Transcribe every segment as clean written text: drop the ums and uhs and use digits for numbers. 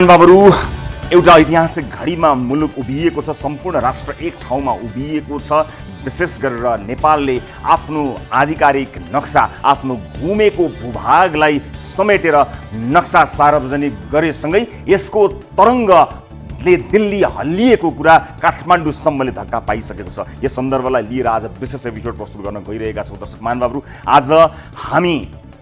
बाबुहरू एउटा ऐतिहासिक घडीमा मुलुक उभिएको छ, सम्पूर्ण राष्ट्र एक ठाउँमा उभिएको छ। विशेष गरेर नेपालले आफ्नो आधिकारिक नक्सा, आफ्नो घुमेको भूभागलाई समेटेर नक्सा सार्वजनिक गरेसँगै यसको तरङ्गले दिल्ली हल्लिएको कुरा काठमाडौँसम्मले धक्का पाइसकेको छ। यस सन्दर्भलाई लिएर आज विशेष एपिसोड प्रस्तुत गर्न गइरहेका छौँ। दर्शक महानुभावहरू, आज हामी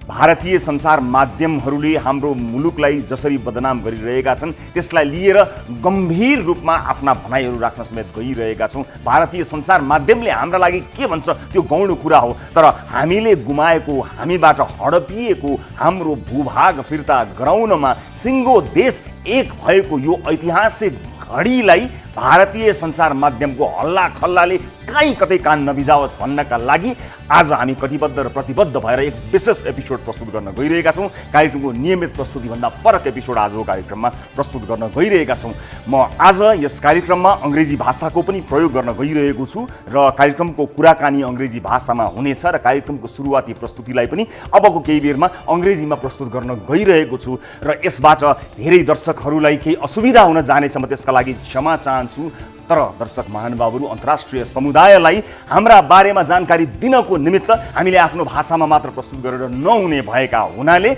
भारतीय सञ्चार माध्यमहरूले हाम्रो मुलुकलाई जसरी बदनाम गरिरहेका छन् त्यसलाई लिएर गम्भीर रूपमा आफ्ना भनाइहरू राख्न समेत गइरहेका छौँ। भारतीय सञ्चार माध्यमले हाम्रा लागि के भन्छ त्यो गौण कुरा हो, तर हामीले गुमाएको, हामीबाट हडपिएको हाम्रो भूभाग फिर्ता गराउनमा सिङ्गो देश एक भएको यो ऐतिहासिक घडीलाई भारतीय सञ्चार माध्यमको हल्ला खल्लाले कहीँ कतै कान नबिजाओस् भन्नका लागि आज हामी कटिबद्ध र प्रतिबद्ध भएर एक विशेष एपिसोड प्रस्तुत गर्न गइरहेका छौँ। कार्यक्रमको नियमित प्रस्तुतिभन्दा फरक एपिसोड आजको कार्यक्रममा प्रस्तुत गर्न गइरहेका छौँ। म आज यस कार्यक्रममा अङ्ग्रेजी भाषाको पनि प्रयोग गर्न गइरहेको छु र कार्यक्रमको कुराकानी अङ्ग्रेजी भाषामा हुनेछ र कार्यक्रमको सुरुवाती प्रस्तुतिलाई पनि अबको केही बेरमा अङ्ग्रेजीमा प्रस्तुत गर्न गइरहेको छु र यसबाट धेरै दर्शकहरूलाई केही असुविधा हुन जानेछ, म त्यसका लागि क्षमा चाहन्छु। तर दर्शक महानुभावहरू, अन्तर्राष्ट्रिय समुदायलाई हाम्रा बारेमा जानकारी दिनको निमित्त हामीले आफ्नो भाषामा मात्र प्रस्तुत गरेर नहुने भएका हुनाले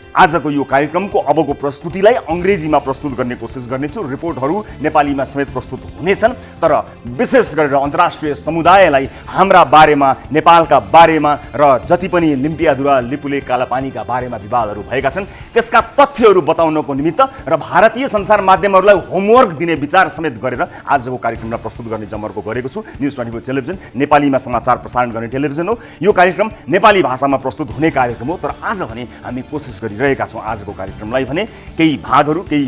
आजको यो कार्यक्रमको अबको प्रस्तुतिलाई अङ्ग्रेजीमा प्रस्तुत गर्ने कोसिस गर्नेछु। रिपोर्टहरू नेपालीमा समेत प्रस्तुत हुनेछन्, तर विशेष गरेर अन्तर्राष्ट्रिय समुदायलाई हाम्रा बारेमा, नेपालका बारेमा र जति पनि लिम्पियाधुरा, लिपुलेक, कालापानीका बारेमा विवादहरू भएका छन् त्यसका तथ्यहरू बताउनको निमित्त र भारतीय सञ्चार माध्यमहरूलाई होमवर्क दिने विचार समेत गरेर आजको कार्यक्रमलाई प्रस्तुत गर्ने जमर्को गरेको छु। न्युज 24 टेलिभिजन नेपालीमा समाचार प्रसारण गर्ने टेलिभिजन हो। यो कार्यक्रम नेपाली भाषामा प्रस्तुत हुने कार्यक्रम हो, तर आज भने हामी कोसिस गरिरहेका छौँ आजको कार्यक्रमलाई भने केही भागहरू, केही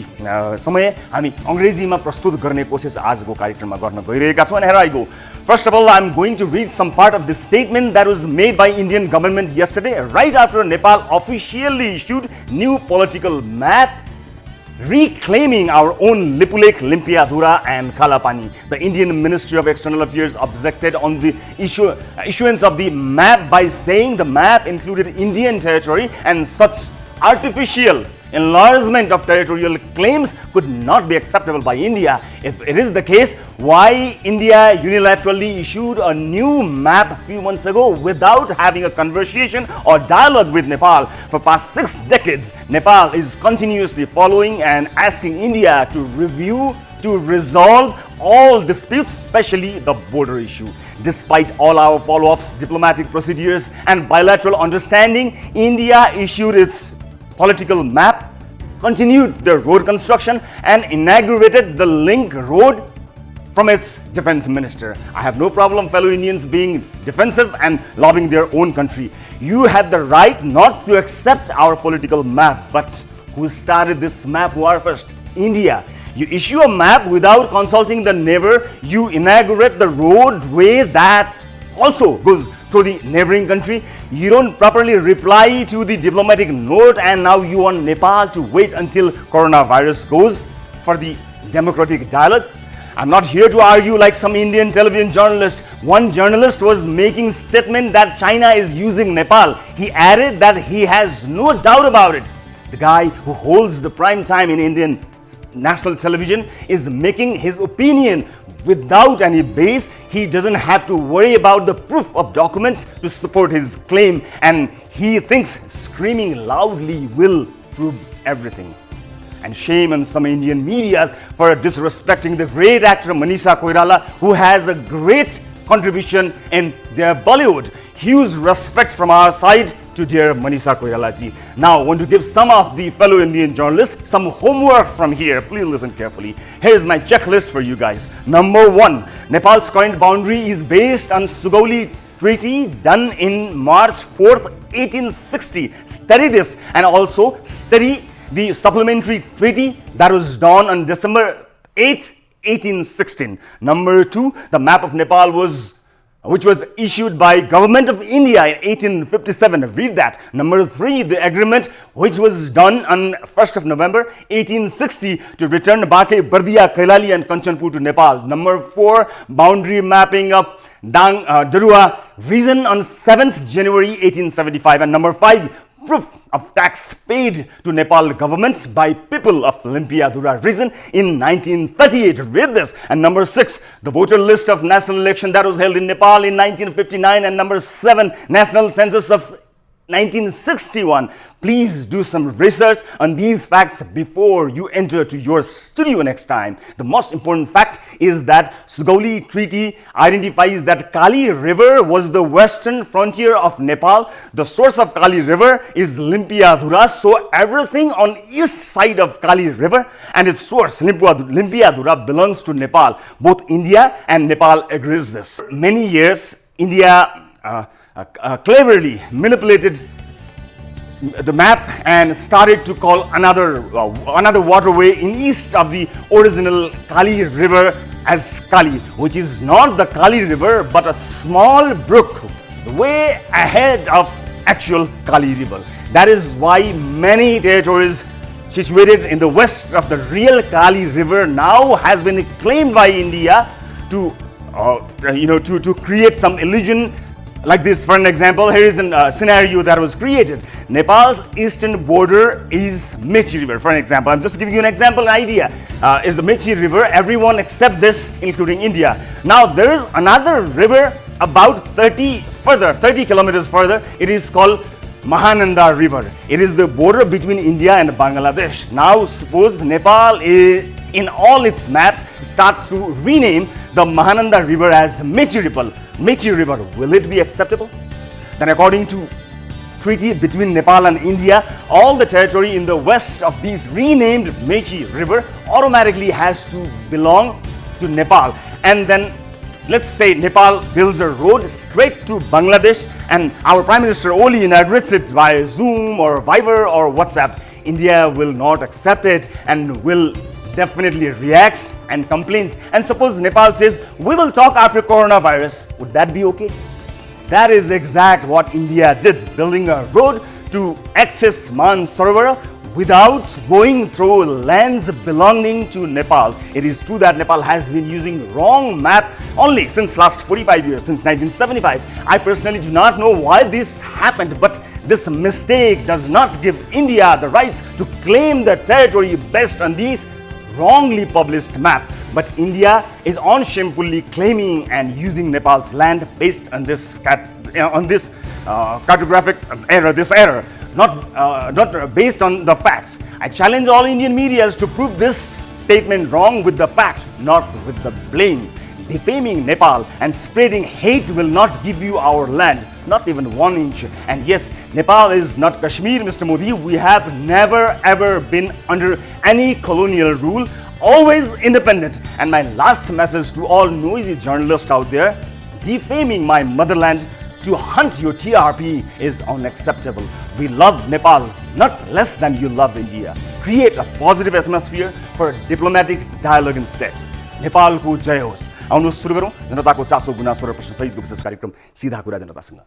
समय हामी अङ्ग्रेजीमा प्रस्तुत गर्ने कोसिस आजको कार्यक्रममा गर्न गइरहेका छौँ। And here I go. First of all, I'm going to read some part of the statement that was made by Indian government yesterday, right after Nepal officially issued new political map reclaiming our own Lipulek, Limpiadhura and Kalapani. The Indian Ministry of External Affairs objected on the issuance of the map by saying the map included Indian territory and such artificial enlargement of territorial claims could not be acceptable by India. If it is the case, why India unilaterally issued a new map a few months ago without having a conversation or dialogue with Nepal? For past 6 decades, Nepal is continuously following and asking India to review, to resolve all disputes, especially the border issue. Despite all our follow-ups, diplomatic procedures and bilateral understanding, India issued its political map, continued the road construction and inaugurated the link road from its defense minister. I have no problem fellow Indians being defensive and loving their own country. You had the right not to accept our political map, but who started this map war first? India. You issue a map without consulting the neighbor, you inaugurate the roadway that also goes to the neighboring country. You don't properly reply to the diplomatic note, and now you want Nepal to wait until coronavirus goes for the democratic dialogue. I'm not here to argue like some Indian television journalist. One journalist was making statement that China is using Nepal. He added that he has no doubt about it. The guy who holds the prime time in Indian national television is making his opinion without any base. He doesn't have to worry about the proof of documents to support his claim, and he thinks screaming loudly will prove everything. And shame on some Indian medias for disrespecting the great actor Manisha Koirala, who has a great contribution in their Bollywood. Huge respect from our side to dear Manisha Koirala ji. Now, I want to give some of the fellow Indian journalists some homework from here. Please listen carefully. Here's my checklist for you guys. Number 1, Nepal's current boundary is based on Sugauli Treaty done in March 4th, 1860. Study this and also study the supplementary treaty that was done on December 8th, 1816. Number 2, the map of Nepal which was issued by Government of India in 1857. Read that. Number 3, the agreement which was done on 1st of November 1860 to return Bake, Bardia, Kailali and Kanchanpur to Nepal. Number 4, boundary mapping of Darua region on 7th January 1875. And number 5, proof of tax paid to Nepal government by people of Limpiadhura region in 1938. Read this. And number 6, the voter list of national election that was held in Nepal in 1959. And number 7, national census of 1961. Please do some research on these facts before you enter to your studio next time. The most important fact is that Sugauli Treaty identifies that Kali River was the western frontier of Nepal. The source of Kali River is Limpiadhura. So everything on east side of Kali River and its source Limpiadhura belongs to Nepal. Both India and Nepal agrees this. Many years India cleverly manipulated the map and started to call another waterway in east of the original Kali River as Kali, which is not the Kali River but a small brook way ahead of actual Kali River. That is why many territories situated in the west of the real Kali River now has been claimed by India to create some illusion. Like this, for an example, here is a scenario that was created. Nepal's eastern border is Mechi River, for an example. I'm just giving you an example, an idea. Is the Mechi River, everyone except this, including India. Now, there is another river about 30 kilometers further. It is called Mahananda River. It is the border between India and Bangladesh. Now, suppose Nepal is, in all its maps, starts to rename the Mahananda River as Mechi River. Mechi River, will it be acceptable? Then according to treaty between Nepal and India, all the territory in the west of these renamed Mechi River automatically has to belong to Nepal. And then let's say Nepal builds a road straight to Bangladesh and our Prime Minister Oli inaugurates it by Zoom or Viber or WhatsApp. India will not accept it and will definitely reacts and complains. And suppose Nepal says, we will talk after coronavirus. Would that be okay? That is exact what India did, building a road to access Mansarovar without going through lands belonging to Nepal. It is true that Nepal has been using wrong map only since last 45 years, since 1975. I personally do not know why this happened, but this mistake does not give India the rights to claim the territory based on these wrongly published map. But India is unshamefully claiming and using Nepal's land based on this cartographic error, not based on the facts. I challenge all Indian media to prove this statement wrong with the fact, not with the blame. Defaming Nepal and spreading hate will not give you our land, not even 1 inch. And yes, Nepal is not Kashmir, Mr. Modi. We have never ever been under any colonial rule, always independent. And my last message to all noisy journalists out there, defaming my motherland to hunt your TRP is unacceptable. We love Nepal not less than you love India. Create a positive atmosphere for diplomatic dialogue instead. नेपालको जय होस्। आउनुहोस् सुरु गरौँ जनताको चासो गुनासो र प्रश्न सहितको विशेष कार्यक्रम सीधा कुरा जनतासँग।